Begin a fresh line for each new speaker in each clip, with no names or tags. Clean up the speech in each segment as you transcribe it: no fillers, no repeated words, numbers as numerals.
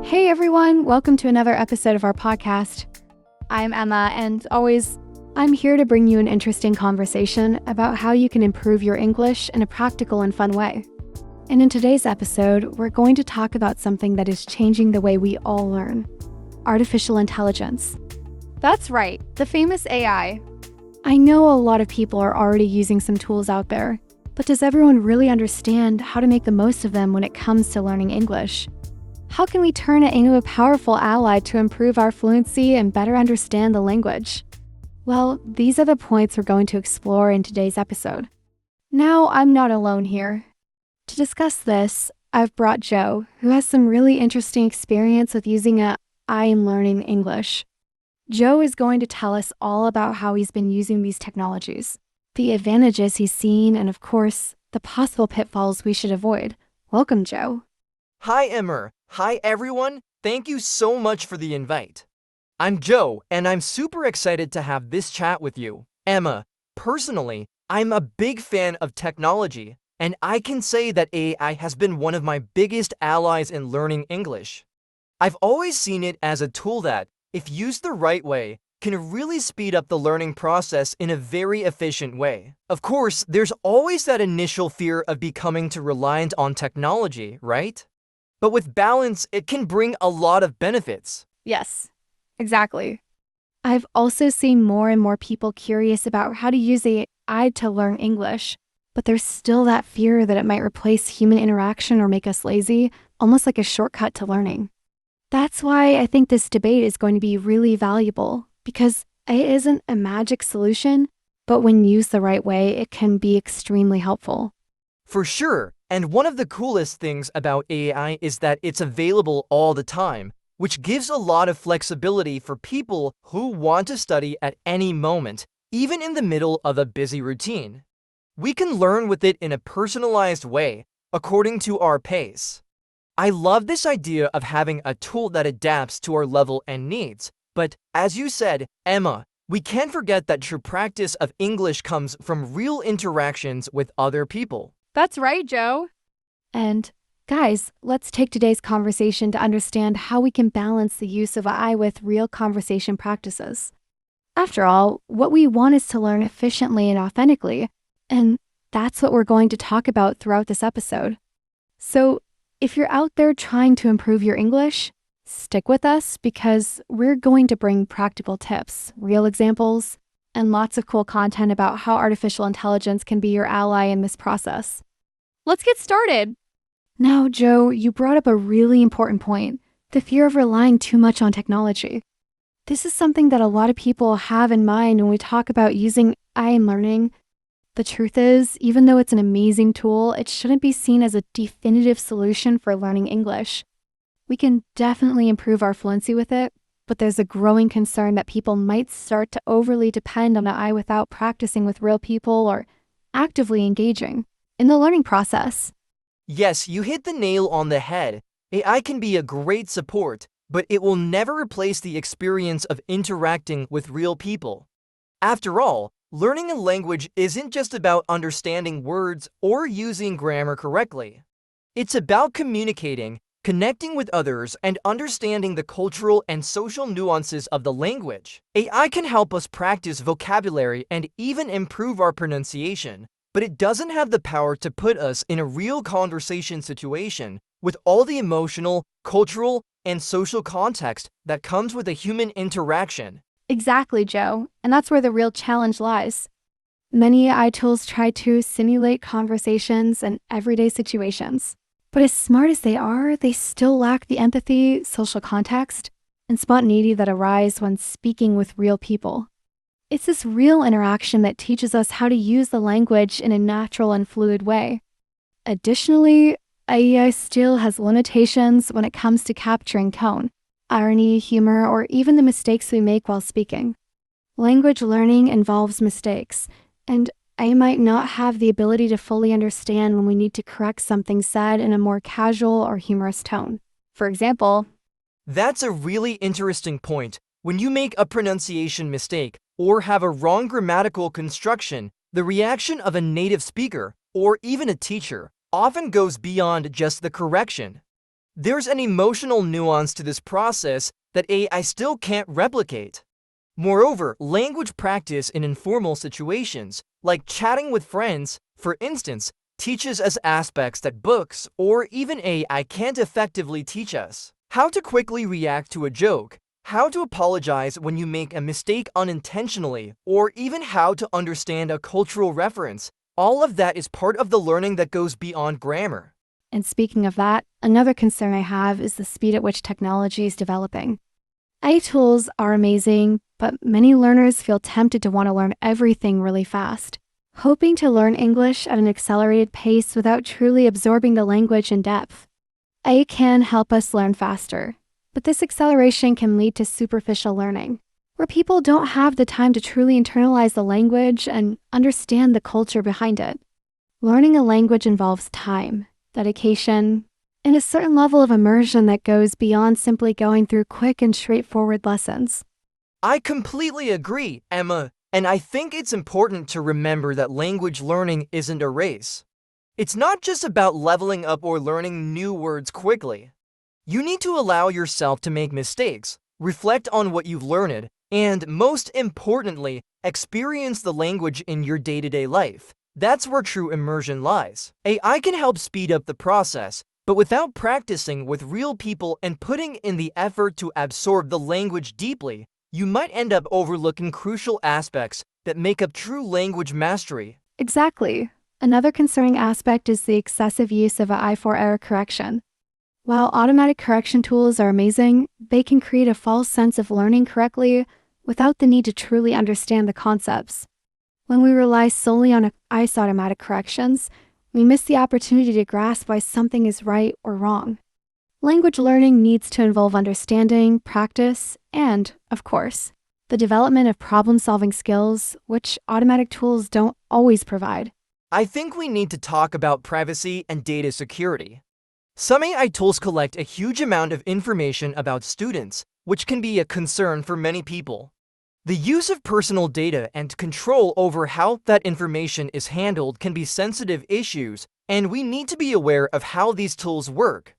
Hey everyone, welcome to another episode of our podcast. I'm Emma, and I'm here to bring you an interesting conversation about how you can improve your English in a practical and fun way. And in today's episode, we're going to talk about something that is changing the way we all learn: artificial intelligence. That's right, the famous AI. I know a lot of people are already using some tools out there, but does everyone really understand how to make the most of them when it comes to learning English? How can we turn it into a powerful ally to improve our fluency and better understand the language? Well, these are the points we're going to explore in today's episode. Now, I'm not alone here. To discuss this, I've brought Joe, who has some really interesting experience with using I am learning English. Joe is going to tell us all about how he's been using these technologies, the advantages he's seen, and of course, the possible pitfalls we should avoid. Welcome, Joe.
Hi, Emma. Hi, everyone. Thank you so much for the invite. I'm Joe, and I'm super excited to have this chat with you. Emma, personally, I'm a big fan of technology, and I can say that AI has been one of my biggest allies in learning English. I've always seen it as a tool that, if used the right way, can really speed up the learning process in a very efficient way. Of course, there's always that initial fear of becoming too reliant on technology, right? But with balance, it can bring a lot of benefits.
Yes, exactly. I've also seen more and more people curious about how to use AI to learn English, but there's still that fear that it might replace human interaction or make us lazy, almost like a shortcut to learning. That's why I think this debate is going to be really valuable, because it isn't a magic solution, but when used the right way, it can be extremely helpful.
For sure, and one of the coolest things about AI is that it's available all the time, which gives a lot of flexibility for people who want to study at any moment, even in the middle of a busy routine. We can learn with it in a personalized way, according to our pace. I love this idea of having a tool that adapts to our level and needs, but as you said, Emma, we can't forget that true practice of English comes from real interactions with other people.
That's right, Joe. And guys, let's take today's conversation to understand how we can balance the use of AI with real conversation practices. After all, what we want is to learn efficiently and authentically, and that's what we're going to talk about throughout this episode. So, if you're out there trying to improve your English, stick with us because we're going to bring practical tips, real examples, and lots of cool content about how artificial intelligence can be your ally in this process. Let's get started. Now, Joe, you brought up a really important point: the fear of relying too much on technology. This is something that a lot of people have in mind when we talk about using I am learning. The truth is, even though it's an amazing tool, it shouldn't be seen as a definitive solution for learning English. We can definitely improve our fluency with it, but there's a growing concern that people might start to overly depend on AI without practicing with real people or actively engaging in the learning process.
Yes, you hit the nail on the head. AI can be a great support, but it will never replace the experience of interacting with real people. After all, learning a language isn't just about understanding words or using grammar correctly. It's about communicating, connecting with others, and understanding the cultural and social nuances of the language. AI can help us practice vocabulary and even improve our pronunciation, but it doesn't have the power to put us in a real conversation situation with all the emotional, cultural, and social context that comes with a human interaction.
Exactly, Joe, and that's where the real challenge lies. Many AI tools try to simulate conversations and everyday situations, but as smart as they are, they still lack the empathy, social context, and spontaneity that arise when speaking with real people. It's this real interaction that teaches us how to use the language in a natural and fluid way. Additionally, AI still has limitations when it comes to capturing tone, irony, humor, or even the mistakes we make while speaking. Language learning involves mistakes, and I might not have the ability to fully understand when we need to correct something said in a more casual or humorous tone. For example,
That's a really interesting point. When you make a pronunciation mistake or have a wrong grammatical construction, the reaction of a native speaker or even a teacher often goes beyond just the correction. There's an emotional nuance to this process that AI still can't replicate. Moreover, language practice in informal situations, like chatting with friends, for instance, teaches us aspects that books or even AI can't effectively teach us. How to quickly react to a joke, how to apologize when you make a mistake unintentionally, or even how to understand a cultural reference. All of that is part of the learning that goes beyond grammar.
And speaking of that, another concern I have is the speed at which technology is developing. AI tools are amazing, but many learners feel tempted to want to learn everything really fast, hoping to learn English at an accelerated pace without truly absorbing the language in depth. AI can help us learn faster, but this acceleration can lead to superficial learning, where people don't have the time to truly internalize the language and understand the culture behind it. Learning a language involves time, dedication, and a certain level of immersion that goes beyond simply going through quick and straightforward lessons.
I completely agree, Emma, and I think it's important to remember that language learning isn't a race. It's not just about leveling up or learning new words quickly. You need to allow yourself to make mistakes, reflect on what you've learned, and most importantly, experience the language in your day-to-day life. That's where true immersion lies. AI can help speed up the process, but without practicing with real people and putting in the effort to absorb the language deeply, you might end up overlooking crucial aspects that make up true language mastery.
Exactly. Another concerning aspect is the excessive use of AI for error correction. While automatic correction tools are amazing, they can create a false sense of learning correctly without the need to truly understand the concepts. When we rely solely on AI's automatic corrections, we miss the opportunity to grasp why something is right or wrong. Language learning needs to involve understanding, practice, and, of course, the development of problem-solving skills, which automatic tools don't always provide.
I think we need to talk about privacy and data security. Some AI tools collect a huge amount of information about students, which can be a concern for many people. The use of personal data and control over how that information is handled can be sensitive issues, and we need to be aware of how these tools work.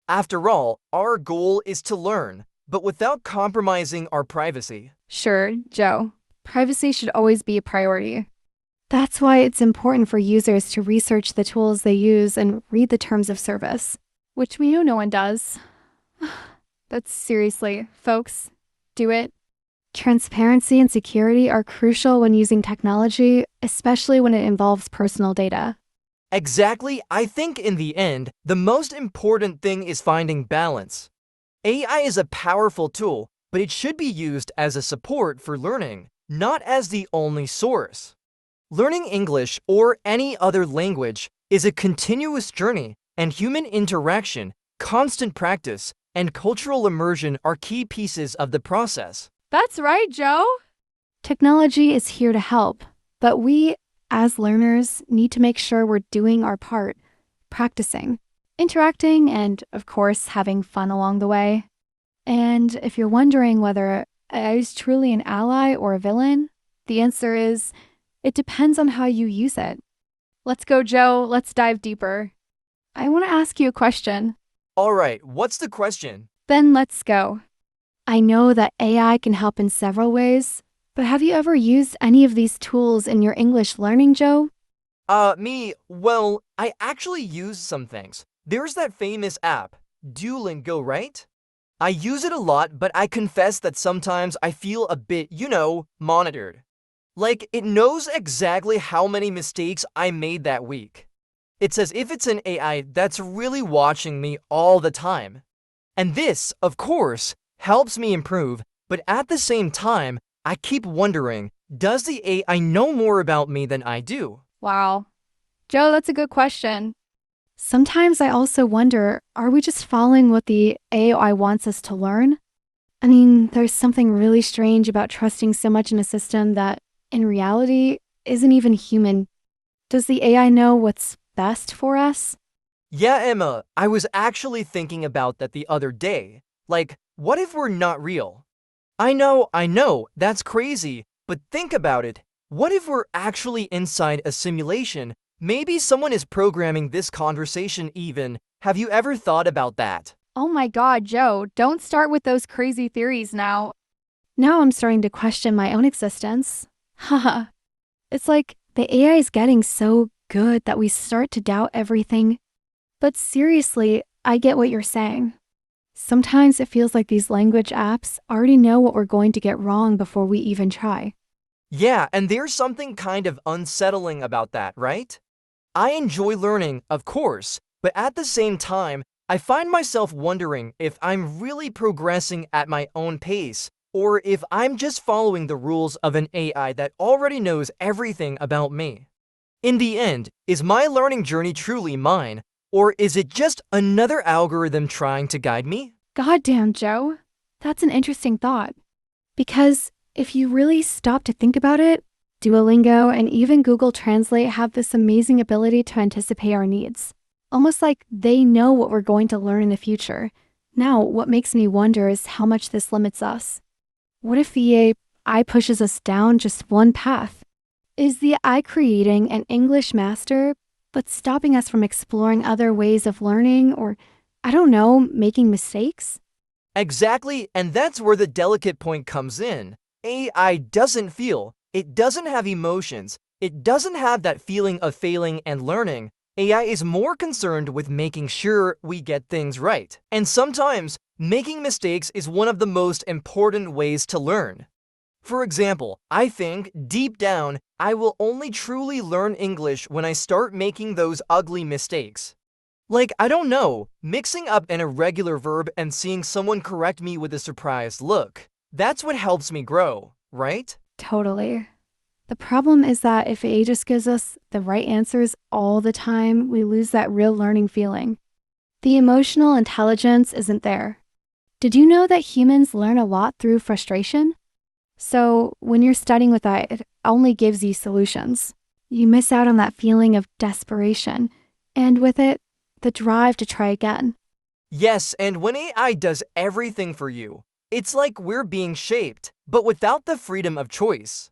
After all, our goal is to learn, but without compromising our privacy.
Sure, Joe. Privacy should always be a priority. That's why it's important for users to research the tools they use and read the terms of service, which we know no one does. But seriously, folks, do it. Transparency and security are crucial when using technology, especially when it involves personal data.
Exactly, I think in the end, the most important thing is finding balance. AI is a powerful tool, but it should be used as a support for learning, not as the only source. Learning English or any other language is a continuous journey, and human interaction, constant practice, and cultural immersion are key pieces of the process.
That's right, Joe. Technology is here to help, but we, as learners, need to make sure we're doing our part, practicing, interacting, and, of course, having fun along the way. And if you're wondering whether AI is truly an ally or a villain, the answer is, it depends on how you use it. Let's go, Joe. Let's dive deeper. I want to ask you a question.
All right, what's the question?
Then let's go. I know that AI can help in several ways, but have you ever used any of these tools in your English learning, Joe?
Well, I actually use some things. There's that famous app, Duolingo, right? I use it a lot, but I confess that sometimes I feel a bit, monitored. Like, it knows exactly how many mistakes I made that week. It's as if it's an AI that's really watching me all the time. And this, of course, helps me improve, but at the same time, I keep wondering, does the AI know more about me than I do?
Wow. Joe, that's a good question. Sometimes I also wonder, are we just following what the AI wants us to learn? I mean, there's something really strange about trusting so much in a system that, in reality, isn't even human. Does the AI know what's best for us?
Yeah, Emma, I was actually thinking about that the other day. Like, what if we're not real? I know, that's crazy, but think about it. What if we're actually inside a simulation? Maybe someone is programming this conversation even. Have you ever thought about that?
Oh my God, Joe, don't start with those crazy theories now. Now I'm starting to question my own existence. Haha. It's like the AI is getting so good that we start to doubt everything. But seriously, I get what you're saying. Sometimes it feels like these language apps already know what we're going to get wrong before we even try.
Yeah, and there's something kind of unsettling about that, right? I enjoy learning, of course, but at the same time, I find myself wondering if I'm really progressing at my own pace, or if I'm just following the rules of an AI that already knows everything about me. In the end, is my learning journey truly mine, or is it just another algorithm trying to guide me?
Goddamn, Joe. That's an interesting thought. Because if you really stop to think about it, Duolingo and even Google Translate have this amazing ability to anticipate our needs. Almost like they know what we're going to learn in the future. Now, what makes me wonder is how much this limits us. What if the AI pushes us down just one path? Is the AI creating an English master, but stopping us from exploring other ways of learning or, I don't know, making mistakes?
Exactly, and that's where the delicate point comes in. AI doesn't feel, it doesn't have emotions, it doesn't have that feeling of failing and learning. AI is more concerned with making sure we get things right. And sometimes, making mistakes is one of the most important ways to learn. For example, I think, deep down, I will only truly learn English when I start making those ugly mistakes. Like, I don't know, mixing up an irregular verb and seeing someone correct me with a surprised look. That's what helps me grow, right?
Totally. The problem is that if AI just gives us the right answers all the time, we lose that real learning feeling. The emotional intelligence isn't there. Did you know that humans learn a lot through frustration? So when you're studying with that, it only gives you solutions. You miss out on that feeling of desperation, and with it, the drive to try again.
Yes, and when AI does everything for you, it's like we're being shaped, but without the freedom of choice.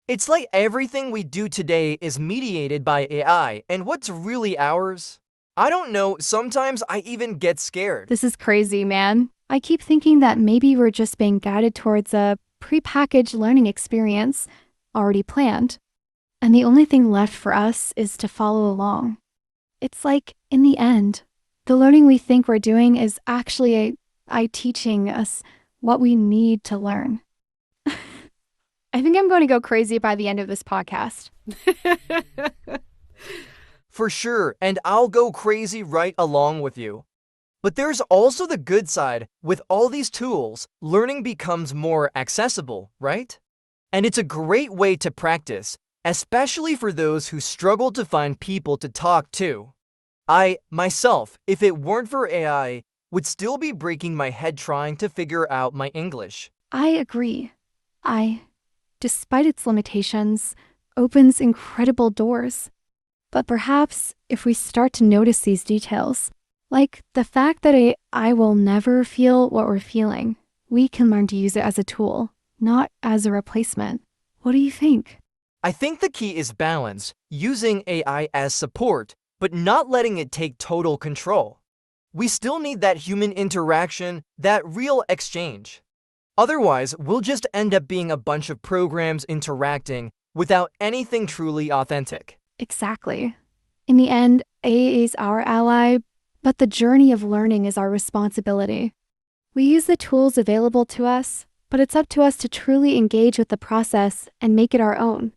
It's like everything we do today is mediated by AI, and what's really ours? I don't know, sometimes I even get scared.
This is crazy, man. I keep thinking that maybe we're just being guided towards a prepackaged learning experience already planned, and the only thing left for us is to follow along. It's like, in the end, the learning we think we're doing is actually AI teaching us what we need to learn. I think I'm going to go crazy by the end of this podcast.
For sure, and I'll go crazy right along with you. But there's also the good side. With all these tools, learning becomes more accessible, right? And it's a great way to practice, especially for those who struggle to find people to talk to. I, myself, if it weren't for AI, would still be breaking my head trying to figure out my English.
I agree. I, despite its limitations, opens incredible doors. But perhaps if we start to notice these details, like the fact that AI will never feel what we're feeling, we can learn to use it as a tool, not as a replacement. What do you think?
I think the key is balance, using AI as support, but not letting it take total control. We still need that human interaction, that real exchange. Otherwise, we'll just end up being a bunch of programs interacting without anything truly authentic.
Exactly. In the end, AI is our ally, but the journey of learning is our responsibility. We use the tools available to us, but it's up to us to truly engage with the process and make it our own.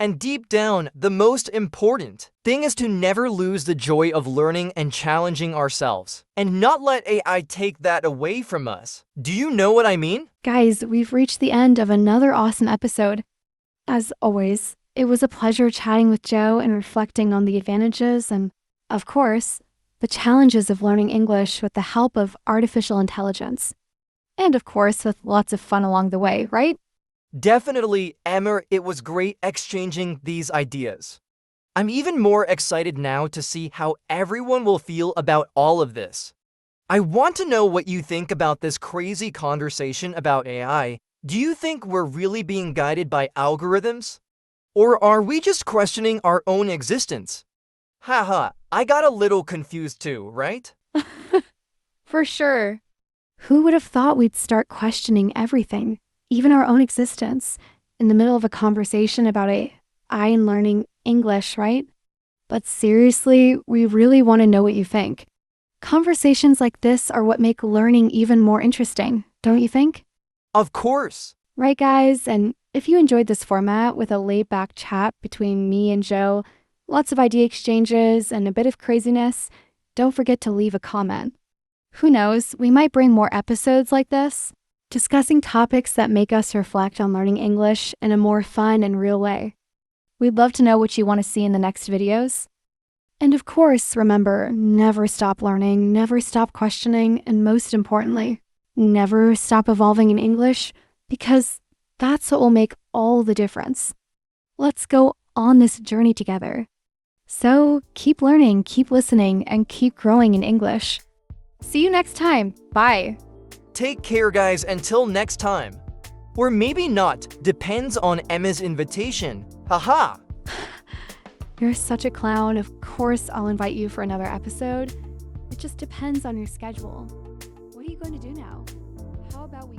And deep down, the most important thing is to never lose the joy of learning and challenging ourselves, and not let AI take that away from us. Do you know what I mean?
Guys, we've reached the end of another awesome episode. As always, it was a pleasure chatting with Joe and reflecting on the advantages and, of course, the challenges of learning English with the help of artificial intelligence. And of course, with lots of fun along the way, right?
Definitely, Emma, it was great exchanging these ideas. I'm even more excited now to see how everyone will feel about all of this. I want to know what you think about this crazy conversation about AI. Do you think we're really being guided by algorithms? Or are we just questioning our own existence? Haha, I got a little confused too, right?
For sure. Who would have thought we'd start questioning everything, even our own existence, in the middle of a conversation about AI and learning English, right? But seriously, we really want to know what you think. Conversations like this are what make learning even more interesting, don't you think?
Of course.
Right, guys? And if you enjoyed this format with a laid back chat between me and Joe, lots of idea exchanges, and a bit of craziness, don't forget to leave a comment. Who knows, we might bring more episodes like this, discussing topics that make us reflect on learning English in a more fun and real way. We'd love to know what you want to see in the next videos. And of course, remember, never stop learning, never stop questioning, and most importantly, never stop evolving in English, because that's what will make all the difference. Let's go on this journey together. So keep learning, keep listening, and keep growing in English. See you next time. Bye.
Take care, guys, until next time. Or maybe not, depends on Emma's invitation. Haha!
You're such a clown. Of course, I'll invite you for another episode. It just depends on your schedule. What are you going to do now? How about we